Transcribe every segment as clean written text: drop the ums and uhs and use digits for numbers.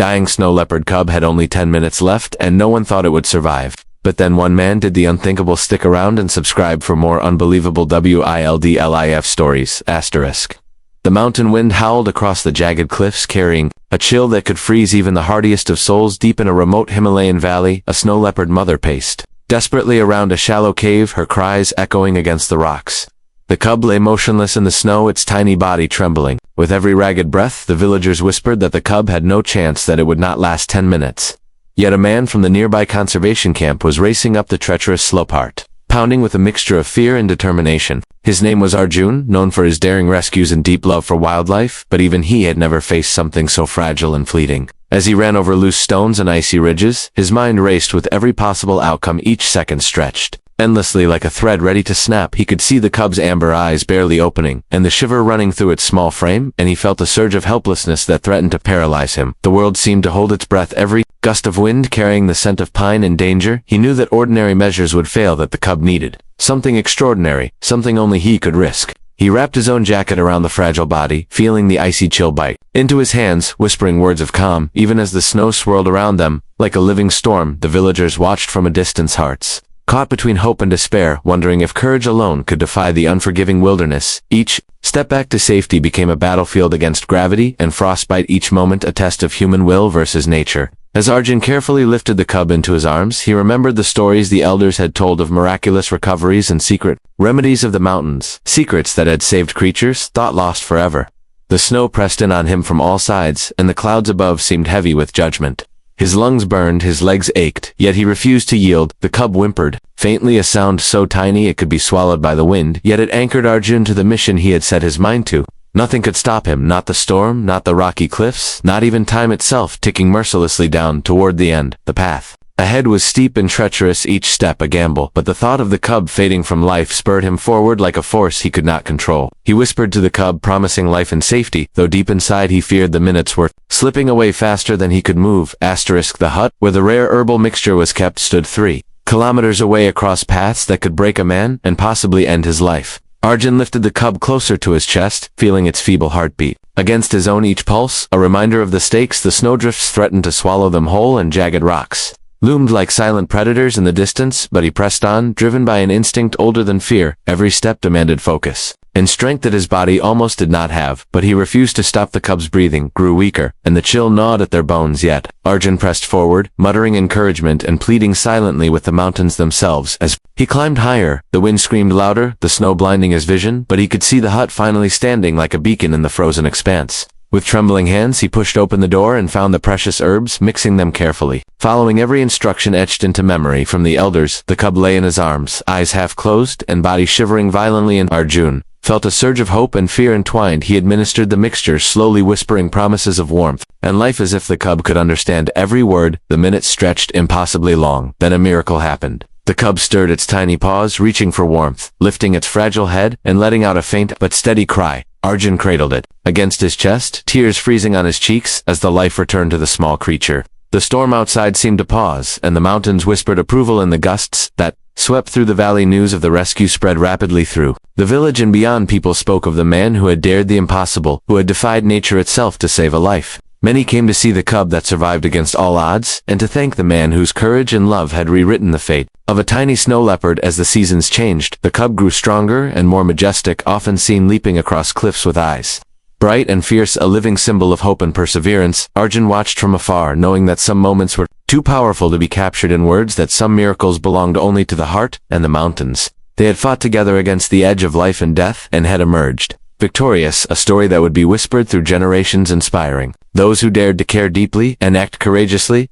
dying snow leopard cub had only 10 minutes left, and no one thought it would survive. But then one man did the unthinkable. Stick around and subscribe for more unbelievable wildlife stories. The mountain wind howled across the jagged cliffs, carrying a chill that could freeze even the hardiest of souls. Deep in a remote Himalayan valley, a snow leopard mother paced desperately around a shallow cave, her cries echoing against the rocks. The cub lay motionless in the snow, its tiny body trembling. With every ragged breath, the villagers whispered that the cub had no chance, that it would not last 10 minutes. Yet a man from the nearby conservation camp was racing up the treacherous slope, heart pounding with a mixture of fear and determination. His name was Arjun, known for his daring rescues and deep love for wildlife, but even he had never faced something so fragile and fleeting. As he ran over loose stones and icy ridges, his mind raced with every possible outcome. Each second stretched endlessly like a thread ready to snap. He could see the cub's amber eyes barely opening, and the shiver running through its small frame, and he felt a surge of helplessness that threatened to paralyze him. The world seemed to hold its breath, every gust of wind carrying the scent of pine and danger. He knew that ordinary measures would fail, that the cub needed something extraordinary, something only he could risk. He wrapped his own jacket around the fragile body, feeling the icy chill bite into his hands, whispering words of calm. Even as the snow swirled around them, like a living storm, the villagers watched from a distance, hearts caught between hope and despair, wondering if courage alone could defy the unforgiving wilderness. Each step back to safety became a battlefield against gravity and frostbite, each moment a test of human will versus nature. As Arjun carefully lifted the cub into his arms, he remembered the stories the elders had told of miraculous recoveries and secret remedies of the mountains, secrets that had saved creatures thought lost forever. The snow pressed in on him from all sides, and the clouds above seemed heavy with judgment. His lungs burned, his legs ached, yet he refused to yield. The cub whimpered faintly, a sound so tiny it could be swallowed by the wind, yet it anchored Arjun to the mission he had set his mind to. Nothing could stop him, not the storm, not the rocky cliffs, not even time itself, ticking mercilessly down toward the end. The path ahead was steep and treacherous, each step a gamble, but the thought of the cub fading from life spurred him forward like a force he could not control. He whispered to the cub, promising life and safety, though deep inside he feared the minutes were slipping away faster than he could move. The hut, where the rare herbal mixture was kept, stood 3 kilometers away across paths that could break a man and possibly end his life. Arjun lifted the cub closer to his chest, feeling its feeble heartbeat against his own, each pulse a reminder of the stakes. The snowdrifts threatened to swallow them whole, and jagged rocks loomed like silent predators in the distance, but he pressed on, driven by an instinct older than fear. Every step demanded focus and strength that his body almost did not have, but he refused to stop. The cub's breathing grew weaker, and the chill gnawed at their bones, yet Arjun pressed forward, muttering encouragement and pleading silently with the mountains themselves. As he climbed higher, the wind screamed louder, the snow blinding his vision, but he could see the hut finally standing like a beacon in the frozen expanse. With trembling hands, he pushed open the door and found the precious herbs, mixing them carefully. Following every instruction etched into memory from the elders, the cub lay in his arms, eyes half closed and body shivering violently, and Arjun felt a surge of hope and fear entwined. He administered the mixture, slowly whispering promises of warmth and life as if the cub could understand every word. The minutes stretched impossibly long. Then a miracle happened. The cub stirred its tiny paws, reaching for warmth, lifting its fragile head and letting out a faint but steady cry. Arjun cradled it against his chest, tears freezing on his cheeks as the life returned to the small creature. The storm outside seemed to pause, and the mountains whispered approval in the gusts that swept through the valley. News of the rescue spread rapidly through the village and beyond. People spoke of the man who had dared the impossible, who had defied nature itself to save a life. Many came to see the cub that survived against all odds, and to thank the man whose courage and love had rewritten the fate of a tiny snow leopard. As the seasons changed, the cub grew stronger and more majestic, often seen leaping across cliffs with eyes bright and fierce, a living symbol of hope and perseverance. Arjun watched from afar, knowing that some moments were too powerful to be captured in words, that some miracles belonged only to the heart and the mountains. They had fought together against the edge of life and death, and had emerged victorious, a story that would be whispered through generations, inspiring those who dared to care deeply and act courageously.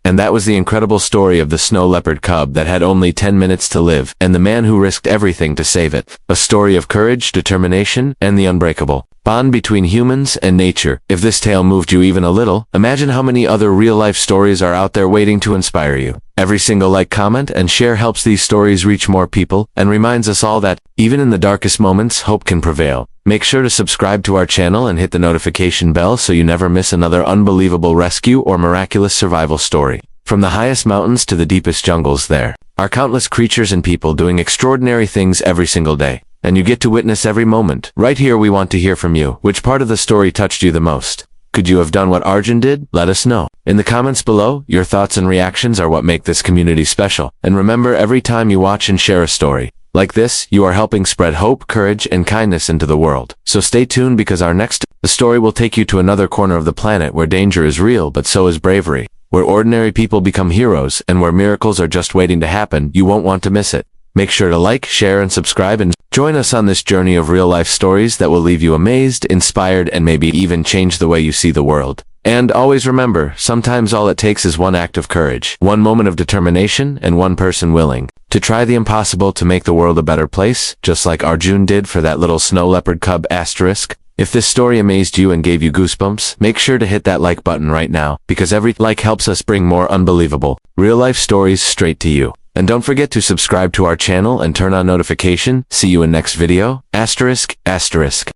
And that was the incredible story of the snow leopard cub that had only 10 minutes to live, and the man who risked everything to save it. A story of courage, determination, and the unbreakable bond between humans and nature. If this tale moved you even a little, imagine how many other real-life stories are out there waiting to inspire you. Every single like, comment, and share helps these stories reach more people, and reminds us all that, even in the darkest moments, hope can prevail. Make sure to subscribe to our channel and hit the notification bell so you never miss another unbelievable rescue or miraculous survival story. From the highest mountains to the deepest jungles, there are countless creatures and people doing extraordinary things every single day. And you get to witness every moment. Right here, we want to hear from you. Which part of the story touched you the most? Could you have done what Arjun did? Let us know. In the comments below, your thoughts and reactions are what make this community special. And remember, every time you watch and share a story like this, you are helping spread hope, courage, and kindness into the world. So stay tuned, because the story will take you to another corner of the planet where danger is real, but so is bravery. Where ordinary people become heroes, and where miracles are just waiting to happen. You won't want to miss it. Make sure to like, share, and subscribe, and join us on this journey of real-life stories that will leave you amazed, inspired, and maybe even change the way you see the world. And always remember, sometimes all it takes is one act of courage, one moment of determination, and one person willing to try the impossible to make the world a better place, just like Arjun did for that little snow leopard cub. If this story amazed you and gave you goosebumps, make sure to hit that like button right now, because every like helps us bring more unbelievable, real-life stories straight to you. And don't forget to subscribe to our channel and turn on notification. See you in next video. ****.